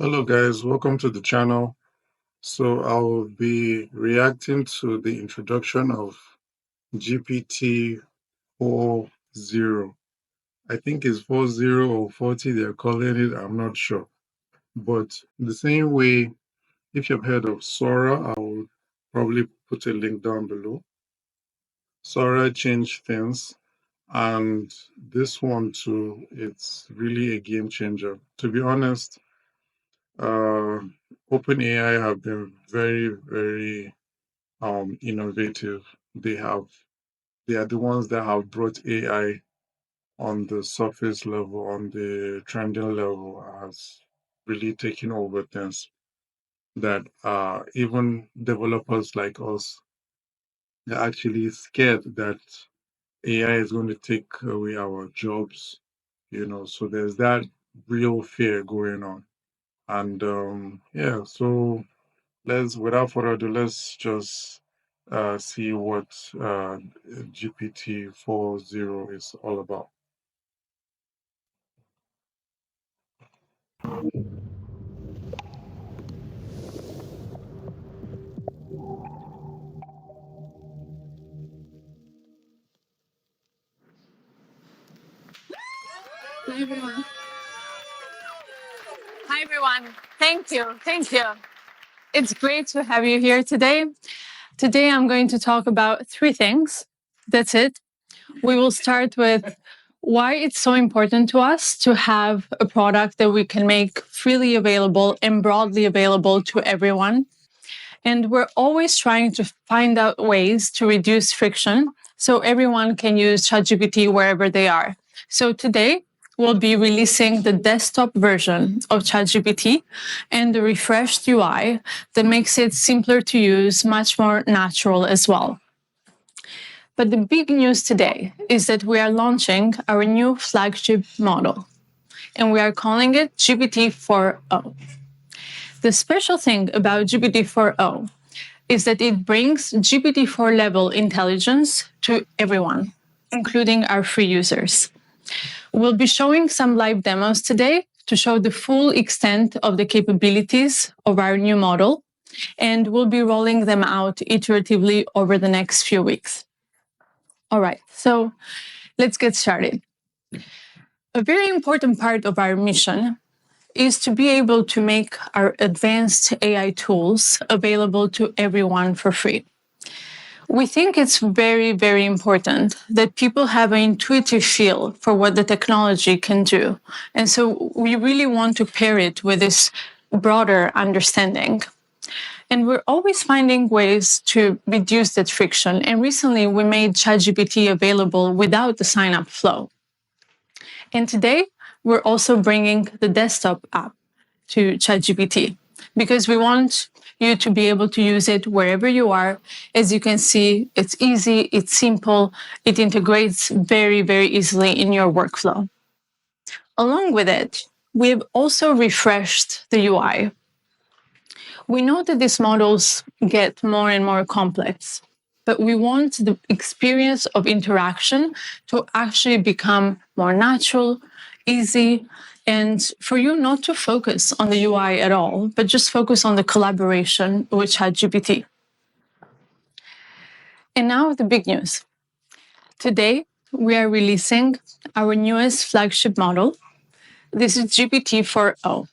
Hello guys, welcome to the channel. So I'll be reacting to the introduction of GPT-4o. I think it's 40 or 40 they're calling it, I'm not sure. But the same way, if you've heard of Sora, I will probably put a link down below. Sora changed things, and this one too, it's really a game changer. To be honest, uh, OpenAI have been very innovative. They are the ones that have brought AI on the surface level, on the trending level, has really taken over things that even developers like us are actually scared that AI is going to take away our jobs, so there's that real fear going on. And yeah, so without further ado, let's just see what GPT-4o is all about. Hi everyone. Hi everyone. Thank you. Thank you. It's great to have you here today. Today I'm going to talk about three things. That's it. We will start with why it's so important to us to have a product that we can make freely available and broadly available to everyone. And we're always trying to find out ways to reduce friction so everyone can use ChatGPT wherever they are. So today, we'll be releasing the desktop version of ChatGPT and the refreshed UI that makes it simpler to use, much more natural as well. But the big news today is that we are launching our new flagship model, and we are calling it GPT-4o. The special thing about GPT-4o is that it brings GPT-4 level intelligence to everyone, including our free users. We'll be showing some live demos today to show the full extent of the capabilities of our new model, and we'll be rolling them out iteratively over the next few weeks. All right, so let's get started. A very important part of our mission is to be able to make our advanced AI tools available to everyone for free. We think it's very important that people have an intuitive feel for what the technology can do. And so we really want to pair it with this broader understanding. And we're always finding ways to reduce that friction. And recently we made ChatGPT available without the sign up flow. And today we're also bringing the desktop app to ChatGPT because we want you to be able to use it wherever you are. As you can see, it's easy, it's simple, it integrates very easily in your workflow. Along with it, we've also refreshed the UI. We know that these models get more and more complex, but we want the experience of interaction to actually become more natural, easy, and for you not to focus on the UI at all, but just focus on the collaboration with ChatGPT. And now the big news. Today, we are releasing our newest flagship model. This is GPT-4o.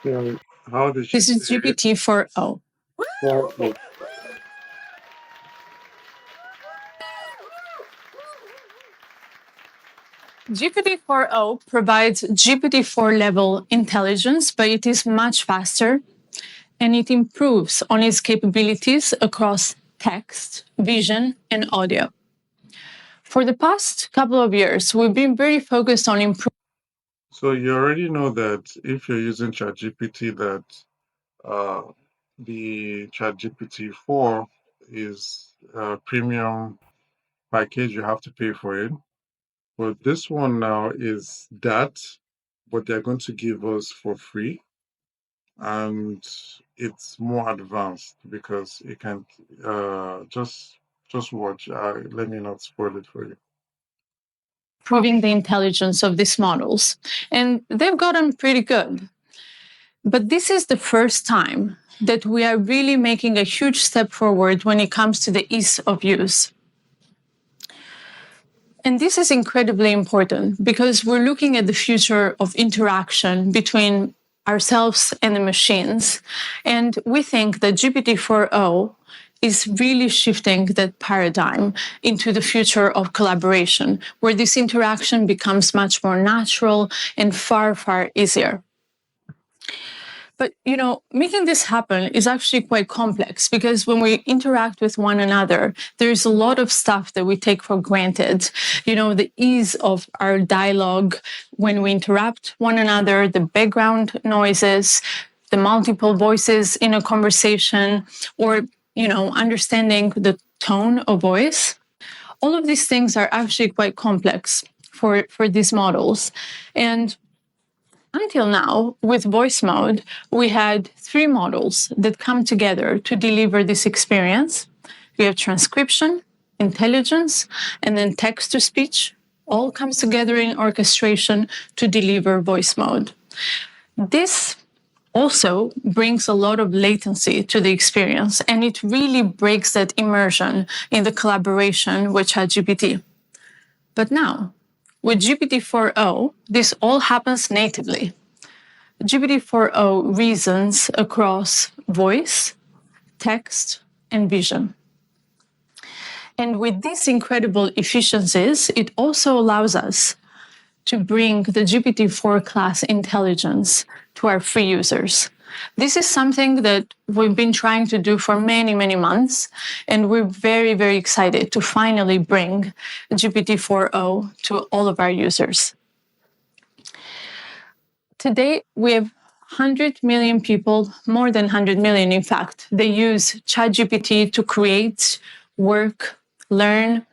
So how does she This is say it? GPT-4o. 4o. GPT-4o provides GPT-4 level intelligence, but it is much faster and it improves on its capabilities across text, vision, and audio. For the past couple of years, we've been very focused on improving. So you already know that if you're using ChatGPT, that uh, the ChatGPT 4 is a premium package, you have to pay for it. But this one now is that, but they're going to give us for free, and it's more advanced because it can just Just watch. Let me not spoil it for you. Proving the intelligence of these models. And they've gotten pretty good. But this is the first time that we are really making a huge step forward when it comes to the ease of use. And this is incredibly important because we're looking at the future of interaction between ourselves and the machines. And we think that GPT-4o is really shifting that paradigm into the future of collaboration, where this interaction becomes much more natural and far, far easier. But, making this happen is actually quite complex because when we interact with one another, there's a lot of stuff that we take for granted. The ease of our dialogue when we interrupt one another, the background noises, the multiple voices in a conversation, or, understanding the tone of voice. All of these things are actually quite complex for these models. And until now, with voice mode, we had 3 models that come together to deliver this experience. We have transcription, intelligence, and then text to speech. All comes together in orchestration to deliver voice mode. This also brings a lot of latency to the experience, and it really breaks that immersion in the collaboration with ChatGPT. But now, with GPT-4o, this all happens natively. GPT-4o reasons across voice, text, and vision. And with these incredible efficiencies, it also allows us to bring the GPT-4 class intelligence to our free users. This is something that we've been trying to do for many, many months, and we're very, very excited to finally bring GPT-4o to all of our users. Today, we have 100 million people, more than 100 million, in fact. They use ChatGPT to create, work, learn.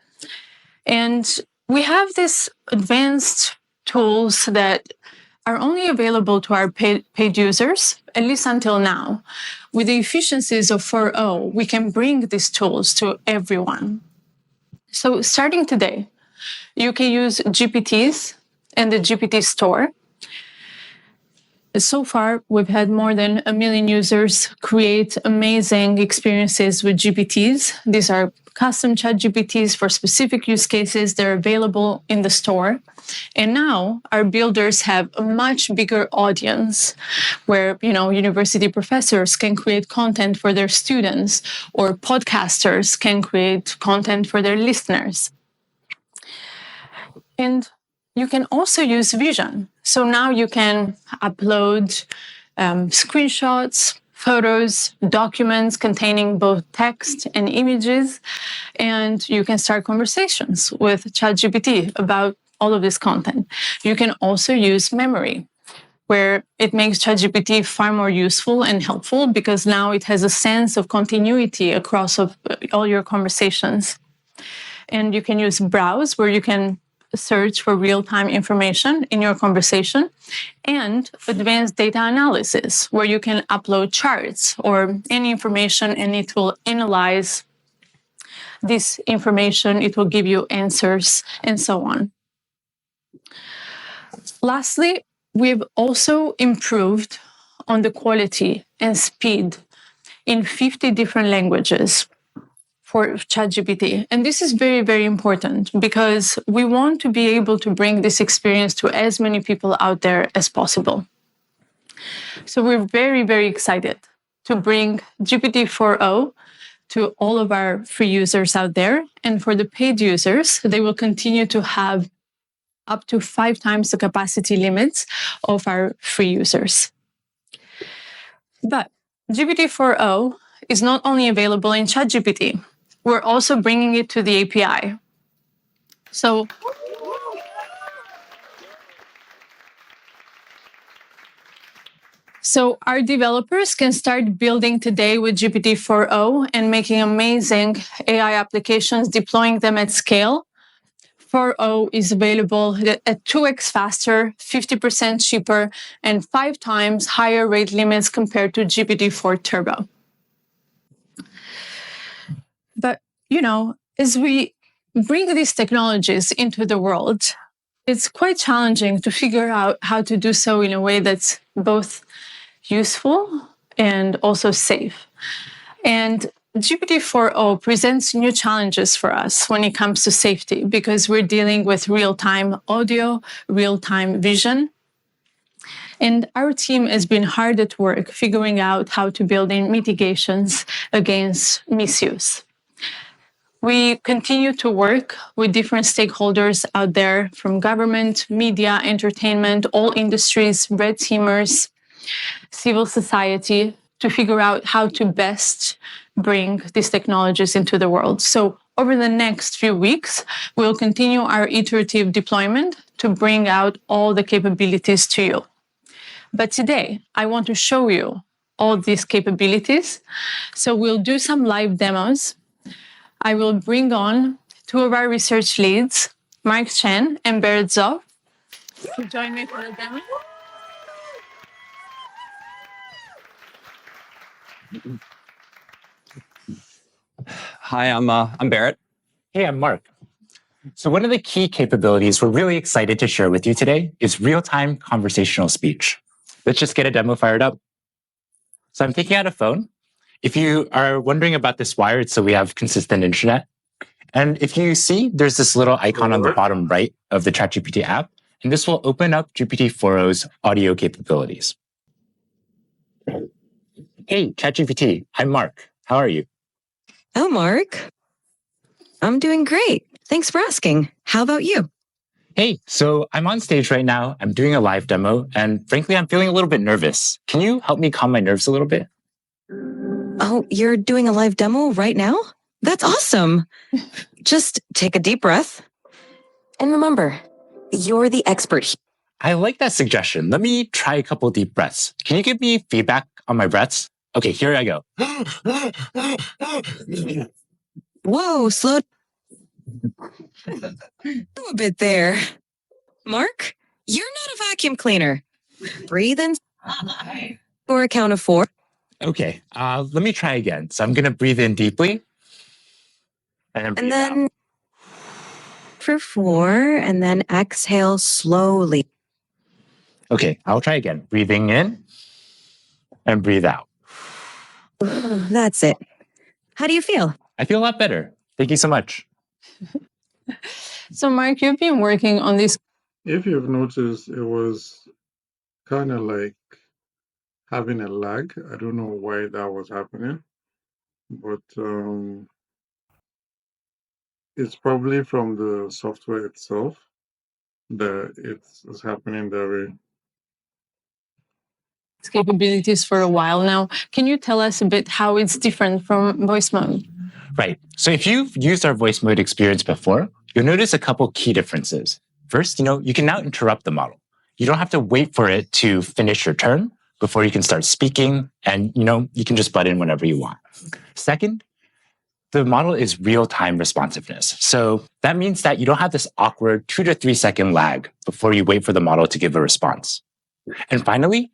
And we have these advanced tools that are only available to our paid users, at least until now. With the efficiencies of 4o, we can bring these tools to everyone. So starting today, you can use GPTs and the GPT store. So far, we've had more than 1 million users create amazing experiences with GPTs. These are custom chat GPTs for specific use cases. They're available in the store. And now our builders have a much bigger audience where, university professors can create content for their students, or podcasters can create content for their listeners. And you can also use Vision. So now you can upload screenshots, photos, documents containing both text and images, and you can start conversations with ChatGPT about all of this content. You can also use memory, where it makes ChatGPT far more useful and helpful because now it has a sense of continuity across all your conversations. And you can use Browse, where you can search for real-time information in your conversation, and advanced data analysis, where you can upload charts or any information and it will analyze this information, it will give you answers, and so on. Lastly, we've also improved on the quality and speed in 50 different languages for ChatGPT. And this is very, very important because we want to be able to bring this experience to as many people out there as possible. So we're very, very excited to bring GPT-4o to all of our free users out there. And for the paid users, they will continue to have up to 5 times the capacity limits of our free users. But GPT-4o is not only available in ChatGPT, we're also bringing it to the API. So our developers can start building today with GPT-4o and making amazing AI applications, deploying them at scale. 4o is available at 2x faster, 50% cheaper, and 5 times higher rate limits compared to GPT-4 Turbo. But, As we bring these technologies into the world, it's quite challenging to figure out how to do so in a way that's both useful and also safe. And GPT-4o presents new challenges for us when it comes to safety because we're dealing with real-time audio, real-time vision. And our team has been hard at work figuring out how to build in mitigations against misuse. We continue to work with different stakeholders out there from government, media, entertainment, all industries, red teamers, civil society to figure out how to best bring these technologies into the world. So over the next few weeks, we'll continue our iterative deployment to bring out all the capabilities to you. But today, I want to show you all these capabilities. So we'll do some live demos. I will bring on two of our research leads, Mark Chen and Berit Zoff, to join me for the demo. Hi, I'm Barrett. Hey, I'm Mark. So one of the key capabilities we're really excited to share with you today is real-time conversational speech. Let's just get a demo fired up. So I'm taking out a phone. If you are wondering about this wire, it's so we have consistent internet. And if you see, there's this little icon on the bottom right of the ChatGPT app, and this will open up GPT-4o's audio capabilities. Hey, ChatGPT, I'm Mark. How are you? Oh, Mark. I'm doing great. Thanks for asking. How about you? Hey, so I'm on stage right now. I'm doing a live demo, and frankly, I'm feeling a little bit nervous. Can you help me calm my nerves a little bit? Oh, you're doing a live demo right now? That's awesome. Just take a deep breath. And remember, you're the expert. I like that suggestion. Let me try a couple deep breaths. Can you give me feedback on my breaths? Okay, here I go. Whoa, slow a bit there. Mark, you're not a vacuum cleaner. Breathe in for a count of 4. Okay, let me try again. So I'm going to breathe in deeply. And then out. For 4, and then exhale slowly. Okay, I'll try again. Breathing in and breathe out. That's it. How do you feel? I feel a lot better. Thank you so much. So Mark, you've been working on this. If you've noticed, it was kind of like having a lag. I don't know why that was happening, but it's probably from the software itself that it's happening that way. Capabilities for a while now. Can you tell us a bit how it's different from voice mode? Right. So if you've used our voice mode experience before, you'll notice a couple key differences. First, you can now interrupt the model. You don't have to wait for it to finish your turn before you can start speaking, and you can just butt in whenever you want. Second, the model is real-time responsiveness. So that means that you don't have this awkward 2 to 3 second lag before you wait for the model to give a response. And finally,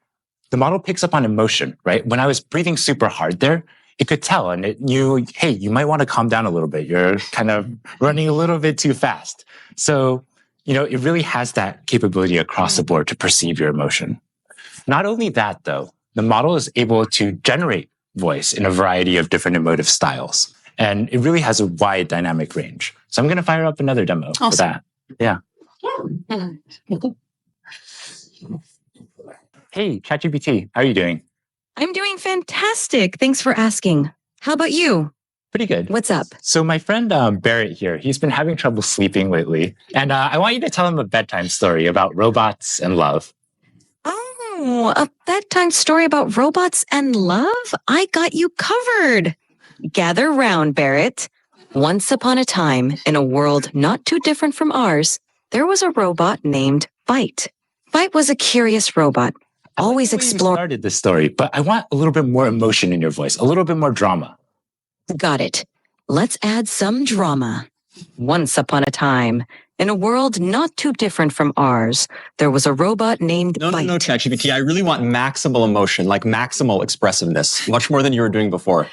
the model picks up on emotion, right? When I was breathing super hard there, it could tell and it knew, hey, you might want to calm down a little bit. You're kind of running a little bit too fast. So, it really has that capability across the board to perceive your emotion. Not only that, though, the model is able to generate voice in a variety of different emotive styles. And it really has a wide dynamic range. So I'm going to fire up another demo for that. Yeah. Hey, ChatGPT, how are you doing? I'm doing fantastic. Thanks for asking. How about you? Pretty good. What's up? So my friend Barrett here, he's been having trouble sleeping lately. And I want you to tell him a bedtime story about robots and love. Oh, a bedtime story about robots and love? I got you covered. Gather round, Barrett. Once upon a time, in a world not too different from ours, there was a robot named Byte. Byte was a curious robot, always exploring. Started this story, but I want a little bit more emotion in your voice, a little bit more drama. Got it. Let's add some drama. Once upon a time, in a world not too different from ours, there was a robot named Byte. No, ChatGPT. I really want maximal emotion, like maximal expressiveness, much more than you were doing before.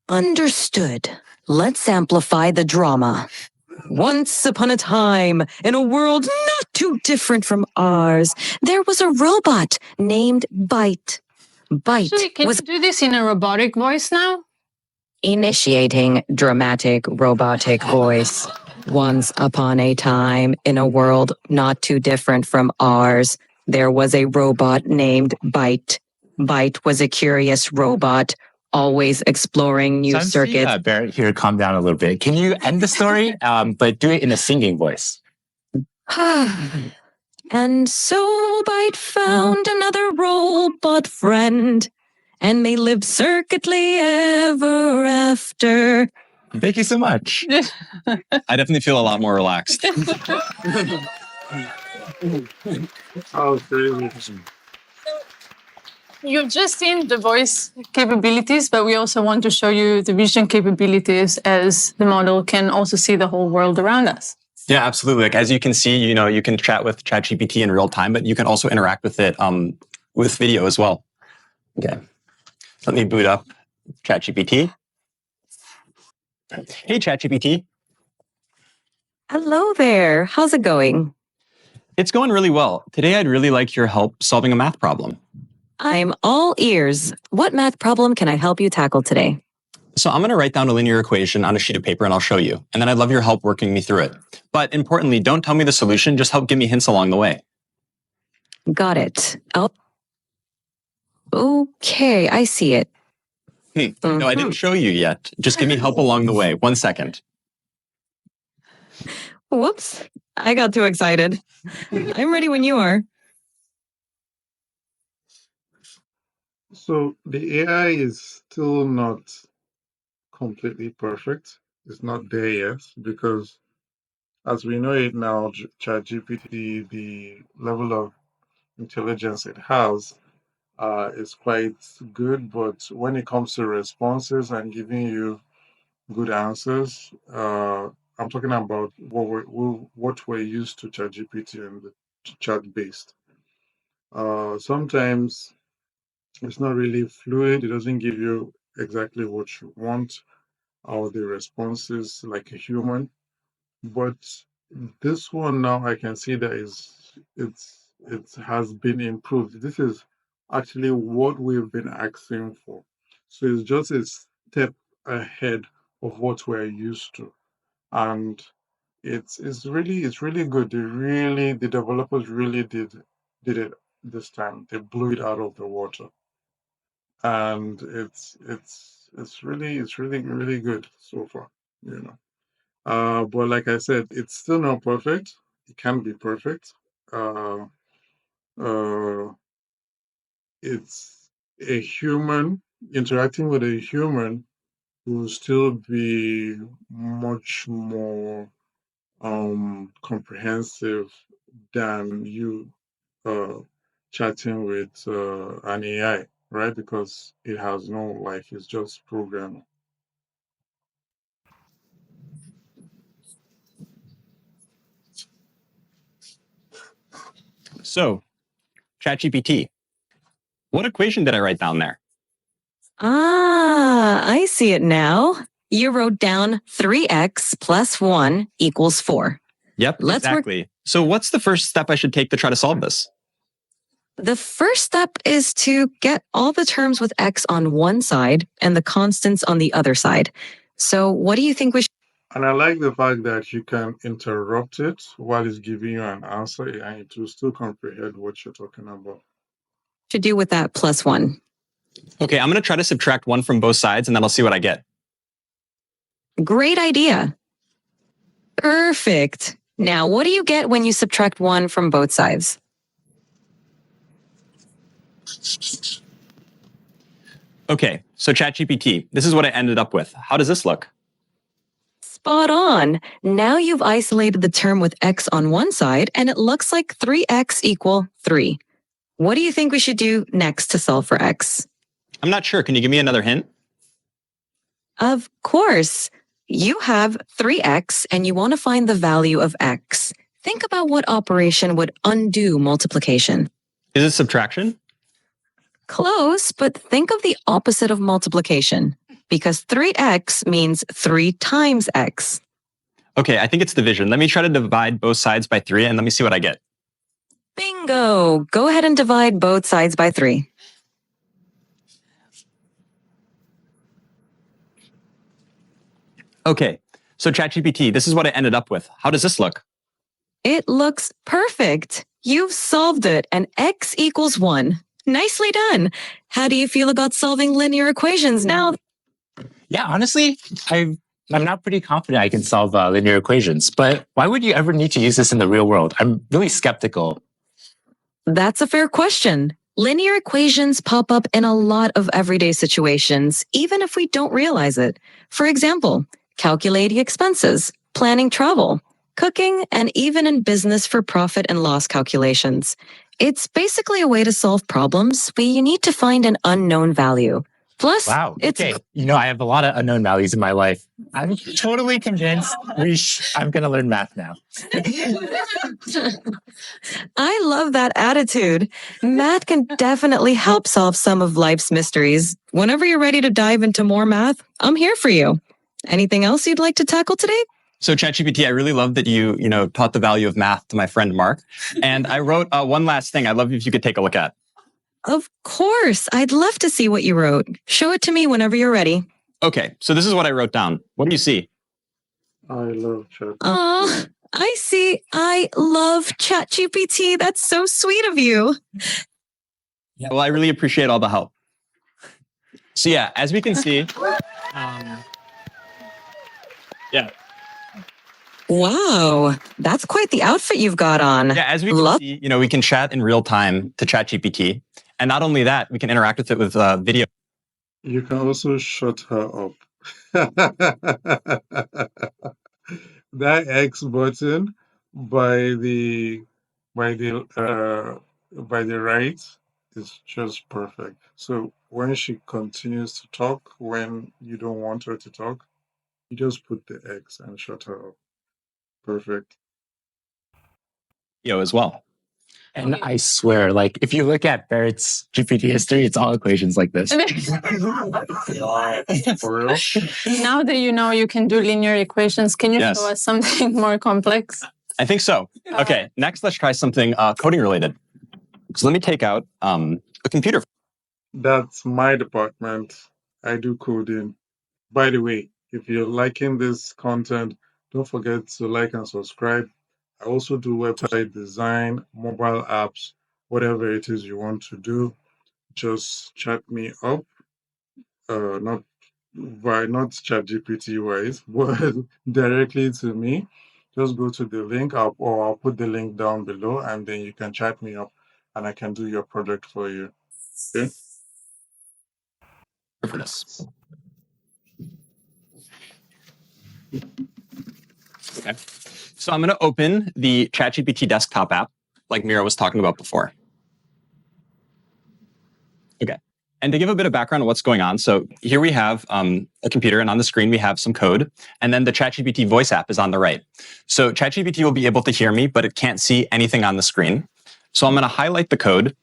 Understood. Let's amplify the drama. Once upon a time, in a world not too different from ours, there was a robot named Byte. Byte Actually, can was you do this in a robotic voice now? initiating dramatic robotic voice. Once upon a time, in a world not too different from ours, there was a robot named Byte. Byte was a curious robot, always exploring new circuits. Barrett, here, calm down a little bit. Can you end the story, but do it in a singing voice? And so Byte found another robot friend, and they lived circuitly ever after. Thank you so much. I definitely feel a lot more relaxed. Oh, crazy. You've just seen the voice capabilities, but we also want to show you the vision capabilities as the model can also see the whole world around us. Yeah, absolutely. Like as you can see, you can chat with ChatGPT in real time, but you can also interact with it with video as well. Okay. Let me boot up ChatGPT. Hey, ChatGPT. Hello there. How's it going? It's going really well. Today, I'd really like your help solving a math problem. I'm all ears. What math problem can I help you tackle today? So I'm going to write down a linear equation on a sheet of paper and I'll show you. And then I'd love your help working me through it. But importantly, don't tell me the solution. Just help give me hints along the way. Got it. Oh. Okay, I see it. No, I didn't show you yet. Just give me help along the way. 1 second. Whoops. I got too excited. I'm ready when you are. So the AI is still not completely perfect. It's not there yet because, as we know it now, ChatGPT, the level of intelligence it has is quite good. But when it comes to responses and giving you good answers, I'm talking about what we're used to ChatGPT and the chat based. Sometimes it's not really fluid. It doesn't give you exactly what you want or the responses like a human. But this one now I can see that it has been improved. This is actually what we've been asking for. So it's just a step ahead of what we're used to. And it's really good. The developers really did it this time. They blew it out of the water. And it's really good so far, you know. But like I said, it's still not perfect. It can be perfect. Uh, uh, it's a human interacting with a human will still be much more comprehensive than you uh, chatting with an AI, right? Because it has no life; it's just programming. So, ChatGPT, what equation did I write down there? Ah, I see it now. You wrote down 3x plus 1 equals 4. Yep, exactly. So what's the first step I should take to try to solve this? The first step is to get all the terms with x on one side and the constants on the other side. So what do you think we And I like the fact that you can interrupt it while it's giving you an answer and it will still comprehend what you're talking about. should do with that plus 1? Okay, I'm going to try to subtract 1 from both sides and then I'll see what I get. Great idea. Perfect. Now, what do you get when you subtract 1 from both sides? Okay, so ChatGPT, this is what I ended up with. How does this look? Spot on. Now you've isolated the term with x on one side, and it looks like 3x equal 3. What do you think we should do next to solve for x? I'm not sure. Can you give me another hint? Of course. You have 3x, and you want to find the value of x. Think about what operation would undo multiplication. Is it subtraction? Close, but think of the opposite of multiplication. because 3x means 3 times x. Okay, I think it's division. Let me try to divide both sides by 3 and let me see what I get. Bingo! Go ahead and divide both sides by 3. Okay, so ChatGPT, this is what I ended up with. How does this look? It looks perfect. You've solved it, and x equals 1. Nicely done. How do you feel about solving linear equations now? Yeah, honestly, I'm not pretty confident I can solve linear equations, but why would you ever need to use this in the real world? I'm really skeptical. That's a fair question. Linear equations pop up in a lot of everyday situations, even if we don't realize it. For example, calculating expenses, planning travel, cooking, and even in business for profit and loss calculations. It's basically a way to solve problems where you need to find an unknown value. Plus, Wow. Okay. I have a lot of unknown values in my life. I'm totally convinced I'm going to learn math now. I love that attitude. Math can definitely help solve some of life's mysteries. Whenever you're ready to dive into more math, I'm here for you. Anything else you'd like to tackle today? So ChatGPT, I really love that you taught the value of math to my friend Mark. And I wrote one last thing I'd love if you could take a look at. Of course. I'd love to see what you wrote. Show it to me whenever you're ready. Okay, so this is what I wrote down. What do you see? I love chat. I see. I love ChatGPT. That's so sweet of you. Yeah, well, I really appreciate all the help. So yeah, as we can see, yeah. Wow, that's quite the outfit you've got on. Yeah, as we can see, we can chat in real time to ChatGPT. And not only that, we can interact with it with video. You can also shut her up. That X button by the right is just perfect. So when she continues to talk, when you don't want her to talk, you just put the X and shut her up. Perfect. As well. And I swear, if you look at Barrett's GPT history, it's all equations like this. For real? Now that you can do linear equations, can you show us something more complex? I think so. Okay, next let's try something coding related. So let me take out a computer. That's my department. I do coding. By the way, if you're liking this content, don't forget to like and subscribe. I also do website design, mobile apps, whatever it is you want to do. Just chat me up. Not ChatGPT wise, but directly to me. Just go to the link or I'll put the link down below, and then you can chat me up, and I can do your project for you. Okay. For this. Okay. So I'm going to open the ChatGPT desktop app, like Mira was talking about before. Okay. And to give a bit of background on what's going on, so here we have a computer, and on the screen we have some code, and then the ChatGPT voice app is on the right. So ChatGPT will be able to hear me, but it can't see anything on the screen. So I'm going to highlight the code,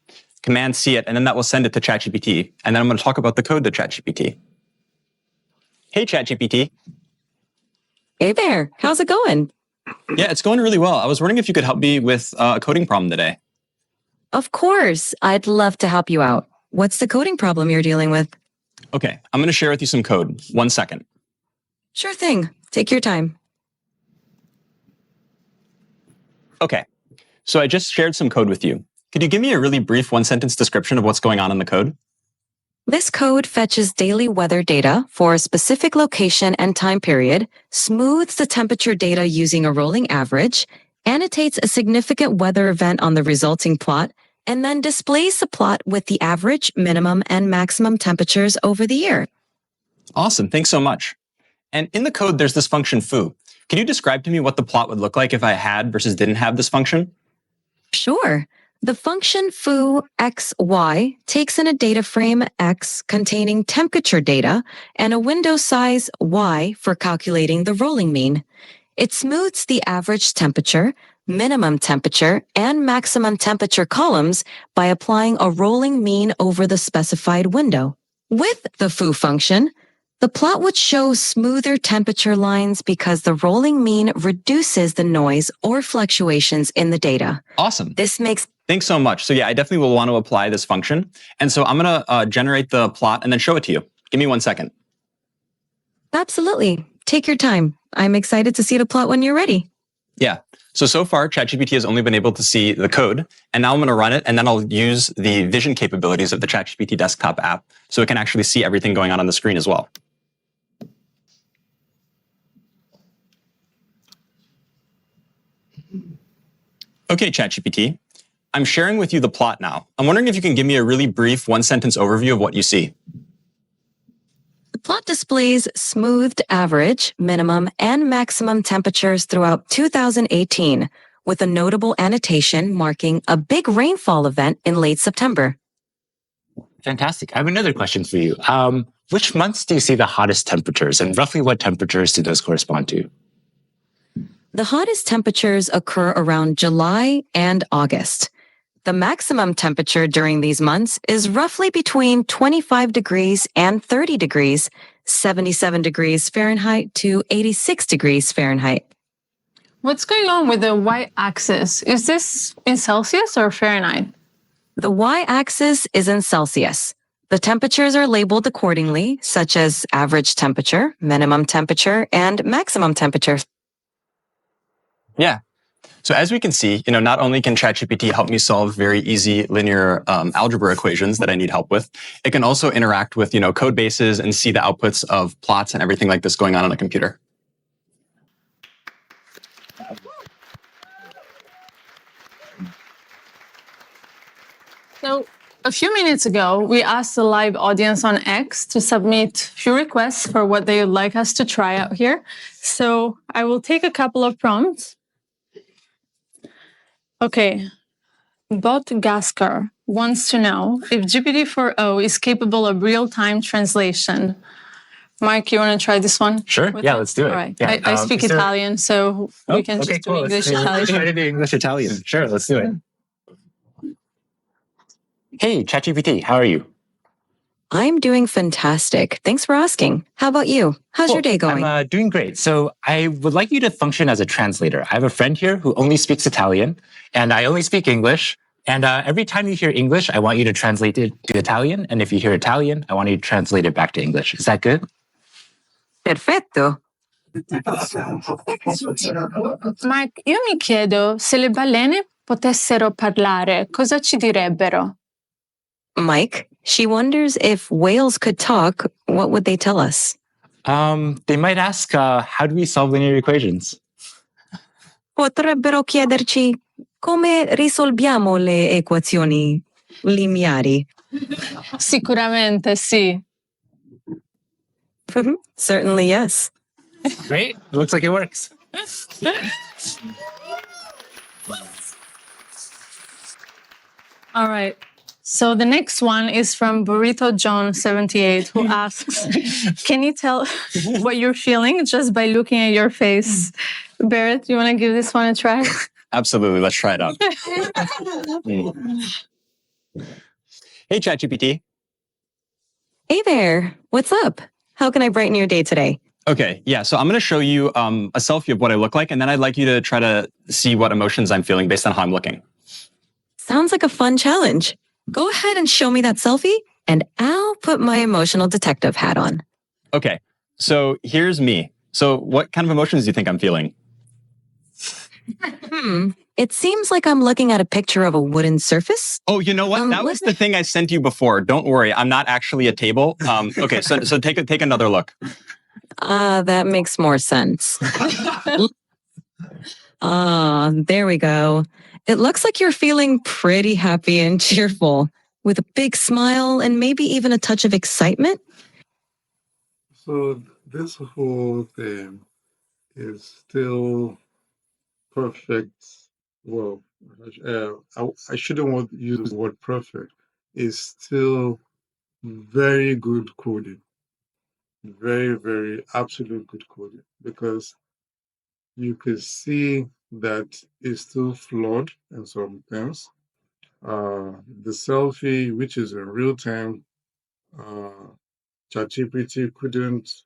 Command C it, and then that will send it to ChatGPT. And then I'm going to talk about the code to ChatGPT. Hey, ChatGPT. Hey there. How's it going? Yeah, it's going really well. I was wondering if you could help me with a coding problem today. Of course. I'd love to help you out. What's the coding problem you're dealing with? Okay, I'm going to share with you some code. 1 second. Sure thing. Take your time. Okay, so I just shared some code with you. Could you give me a really brief 1-sentence description of what's going on in the code? This code fetches daily weather data for a specific location and time period, smooths the temperature data using a rolling average, annotates a significant weather event on the resulting plot, and then displays the plot with the average, minimum, and maximum temperatures over the year. Awesome, thanks so much. And in the code, there's this function foo. Can you describe to me what the plot would look like if I had versus didn't have this function? Sure. The function foo xy takes in a data frame x containing temperature data and a window size y for calculating the rolling mean. It smooths the average temperature, minimum temperature, and maximum temperature columns by applying a rolling mean over the specified window. With the foo function, The plot would show smoother temperature lines because the rolling mean reduces the noise or fluctuations in the data. Awesome. This makes Thanks so much. So yeah, I definitely will want to apply this function. And so I'm going to generate the plot and then show it to you. Give me 1 second. Absolutely. Take your time. I'm excited to see the plot when you're ready. Yeah. So far, ChatGPT has only been able to see the code, and now I'm going to run it, and then I'll use the vision capabilities of the ChatGPT desktop app so it can actually see everything going on the screen as well. Okay, ChatGPT, I'm sharing with you the plot now. I'm wondering if you can give me a really brief one-sentence overview of what you see. The plot displays smoothed average, minimum, and maximum temperatures throughout 2018, with a notable annotation marking a big rainfall event in late September. Fantastic. I have another question for you. Which months do you see the hottest temperatures, and roughly what temperatures do those correspond to? The hottest temperatures occur around July and August. The maximum temperature during these months is roughly between 25 degrees and 30 degrees, 77 degrees Fahrenheit to 86 degrees Fahrenheit. What's going on with the y-axis? Is this in Celsius or Fahrenheit? The y-axis is in Celsius. The temperatures are labeled accordingly, such as average temperature, minimum temperature, and maximum temperature. Yeah. So as we can see, not only can ChatGPT help me solve very easy linear algebra equations that I need help with, it can also interact with, code bases and see the outputs of plots and everything like this going on a computer. So a few minutes ago, we asked the live audience on X to submit a few requests for what they would like us to try out here. So I will take a couple of prompts. Okay. Bot Gaskar wants to know if GPT-4o is capable of real-time translation. Mike, you want to try this one? Sure. Yeah, let's do it. All right. Yeah. I speak Italian, so we can just do English Italian. Let's try to do English Italian. Sure, let's do it. Hey, ChatGPT, how are you? I'm doing fantastic. Thanks for asking. How about you? How's your day going? I'm doing great. So I would like you to function as a translator. I have a friend here who only speaks Italian, and I only speak English. And every time you hear English, I want you to translate it to Italian. And if you hear Italian, I want you to translate it back to English. Is that good? Perfetto. Mike, io mi chiedo se le balene potessero parlare, cosa ci direbbero? Mike, she wonders if whales could talk, what would they tell us? They might ask, how do we solve linear equations? Potrebbero chiederci come risolviamo le equazioni lineari. Sicuramente sì. Certainly, yes. Great. It looks like it works. All right. So the next one is from Burrito John 78, who asks, can you tell what you're feeling just by looking at your face? Barrett, you want to give this one a try? Absolutely. Let's try it out. Hey, ChatGPT. Hey there. What's up? How can I brighten your day today? Okay, yeah, so I'm going to show you a selfie of what I look like, and then I'd like you to try to see what emotions I'm feeling based on how I'm looking. Sounds like a fun challenge. Go ahead and show me that selfie, and I'll put my emotional detective hat on. Okay, so here's me. So what kind of emotions do you think I'm feeling? It seems like I'm looking at a picture of a wooden surface. Oh, you know what? That was the thing I sent you before. Don't worry, I'm not actually a table. Okay, so take another look. That makes more sense. There we go. It looks like you're feeling pretty happy and cheerful, with a big smile and maybe even a touch of excitement. So this whole thing is still perfect. Well, I shouldn't want to use the word perfect. It's still very good coding. Very, very absolute good coding, because you could see that it's still flawed in some things. The selfie, which is in real time, ChatGPT couldn't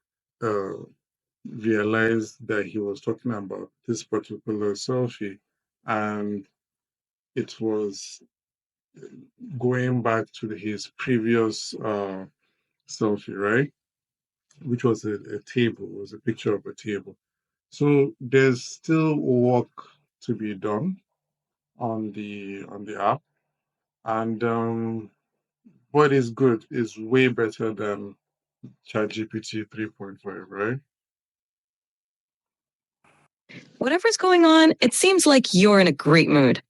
realize that he was talking about this particular selfie, and it was going back to his previous selfie, right? Which was a table, it was a picture of a table. So there's still work to be done on the app, and what is good is way better than ChatGPT 3.5, right? Whatever's going on, it seems like you're in a great mood.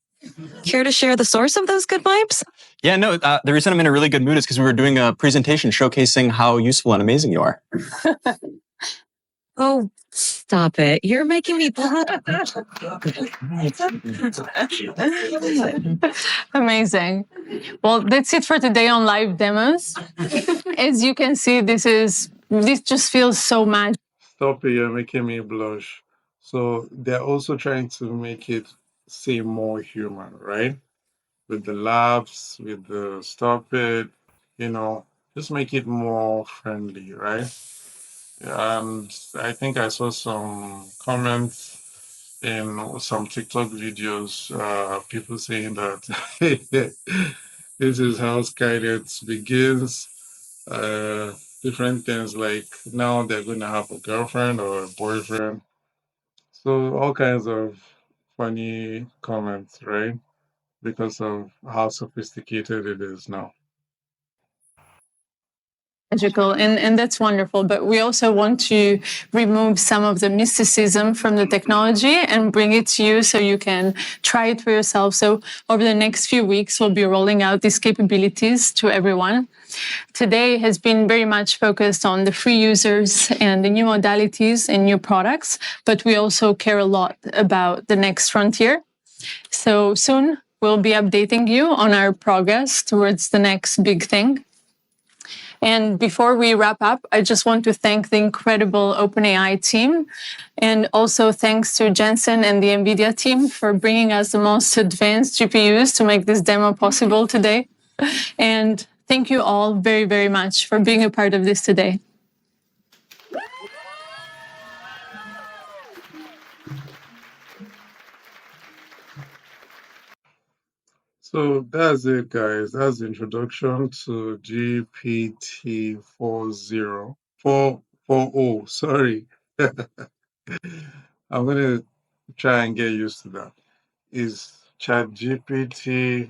Care to share the source of those good vibes? Yeah, no, the reason I'm in a really good mood is because we were doing a presentation showcasing how useful and amazing you are. Oh, stop it. You're making me. Amazing. Well, that's it for today on live demos. As you can see, this just feels so magical. Stop it, you're making me blush. So they're also trying to make it seem more human, right? With the laughs, with the stop it, you know, just make it more friendly, right? And I think I saw some comments in some TikTok videos, people saying that this is how Skynet begins. Different things like now they're going to have a girlfriend or a boyfriend. So all kinds of funny comments, right? Because of how sophisticated it is now. Magical, and that's wonderful. But we also want to remove some of the mysticism from the technology and bring it to you so you can try it for yourself. So over the next few weeks, we'll be rolling out these capabilities to everyone. Today has been very much focused on the free users and the new modalities and new products, but we also care a lot about the next frontier. So soon we'll be updating you on our progress towards the next big thing. And before we wrap up, I just want to thank the incredible OpenAI team. And also thanks to Jensen and the NVIDIA team for bringing us the most advanced GPUs to make this demo possible today. And thank you all very, very much for being a part of this today. So that's it, guys. That's the introduction to GPT-4o. 4o, sorry. I'm going to try and get used to that. Is ChatGPT,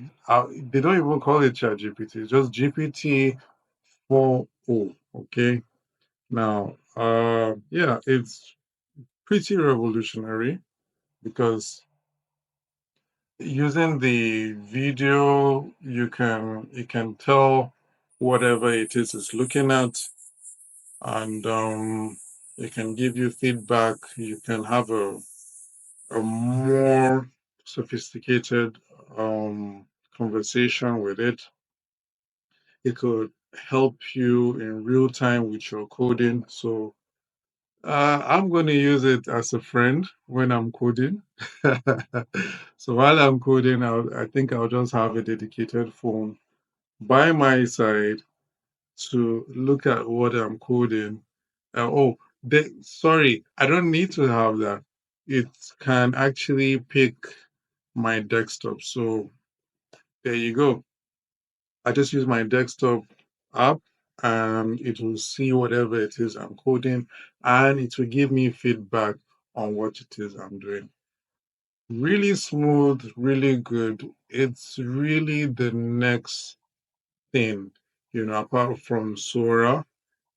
they don't even call it ChatGPT, it's just GPT-4o, okay? Now, yeah, it's pretty revolutionary because using the video, you can tell whatever it is it's looking at, and it can give you feedback. You can have a more sophisticated conversation with it. It could help you in real time with your coding. So I'm going to use it as a friend when I'm coding. So while I'm coding, I think I'll just have a dedicated phone by my side to look at what I'm coding. Sorry, I don't need to have that. It can actually pick my desktop. So there you go. I just use my desktop app and it will see whatever it is I'm coding and it will give me feedback on what it is I'm doing. Really smooth, really good. It's really the next thing, apart from Sora,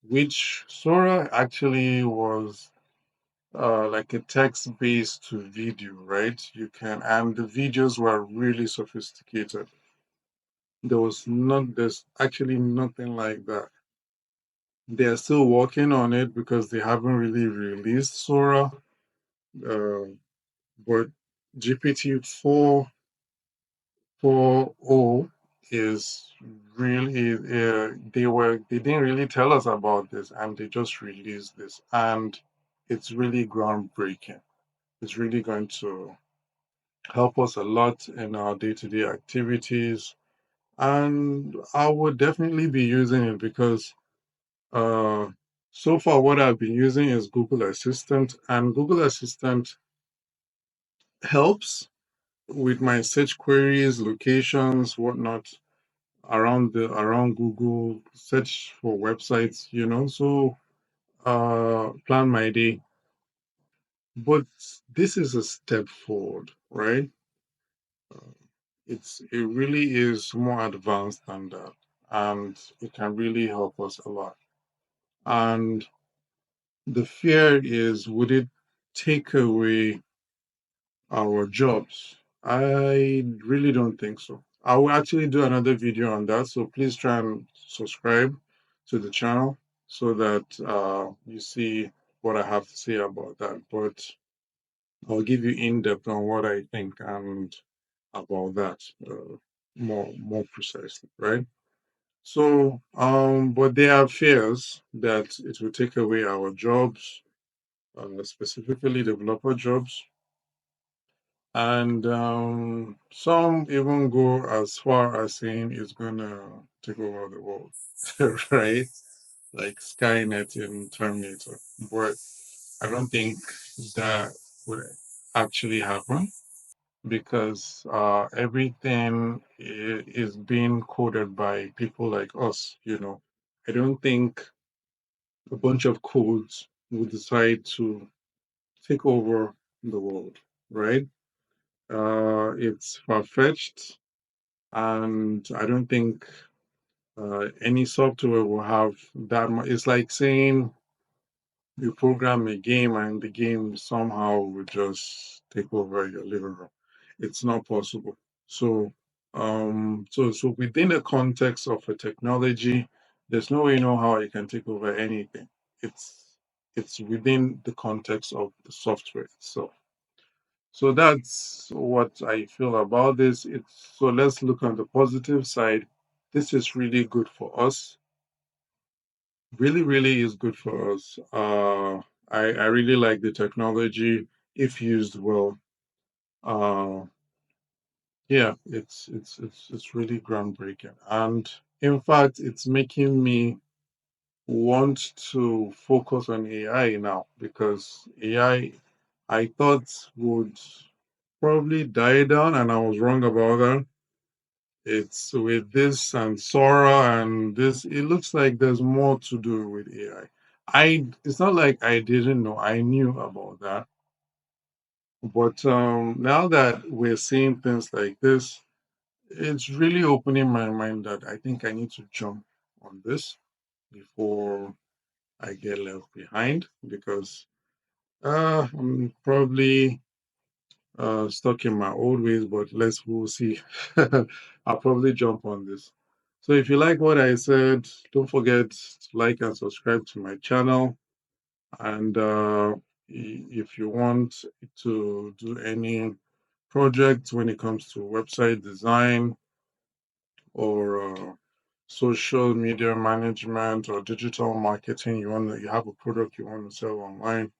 which Sora actually was like a text-based video, right? And the videos were really sophisticated. There's actually nothing like that. They're still working on it because they haven't really released Sora. Uh, but GPT-4 4o is really they didn't really tell us about this and they just released this and it's really groundbreaking. It's really going to help us a lot in our day-to-day activities and I would definitely be using it because So far, what I've been using is Google Assistant, and Google Assistant helps with my search queries, locations, whatnot around Google, search for websites, so plan my day. But this is a step forward, right? Uh, it really is more advanced than that, and it can really help us a lot. And the fear is, would it take away our jobs? I really don't think so. I will actually do another video on that, so please try and subscribe to the channel so that you see what I have to say about that. But I'll give you in depth on what I think and about that more precisely, right? So, but there are fears that it will take away our jobs, specifically developer jobs. And some even go as far as saying it's going to take over the world, right? Like Skynet in Terminator. But I don't think that would actually happen because everything is being coded by people like us. I don't think a bunch of codes would decide to take over the world, right? It's far-fetched, and I don't think any software will have that much. It's like saying you program a game and the game somehow will just take over your living room. It's not possible. So, so within the context of a technology, there's no way you know how it can take over anything. It's within the context of the software itself. So that's what I feel about this. So let's look on the positive side. This is really good for us. Really, really is good for us. I really like the technology if used well. Uh, yeah, it's really groundbreaking, and in fact, it's making me want to focus on AI now because I thought would probably die down, and I was wrong about that. It's with this and Sora and this, it looks like there's more to do with AI. It's not like I didn't know, I knew about that. But now that we're seeing things like this, it's really opening my mind that I think I need to jump on this before I get left behind because I'm probably stuck in my old ways, but we'll see. I'll probably jump on this. So if you like what I said, don't forget to like and subscribe to my channel. And if you want to do any project when it comes to website design or social media management or digital marketing, you have a product you want to sell online,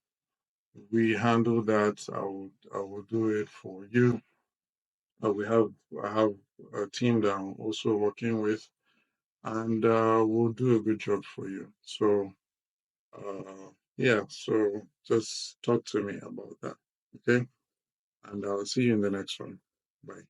we handle that. I will do it for you. I have a team that I'm also working with, and we'll do a good job for you. So yeah, so just talk to me about that, okay? And I'll see you in the next one. Bye.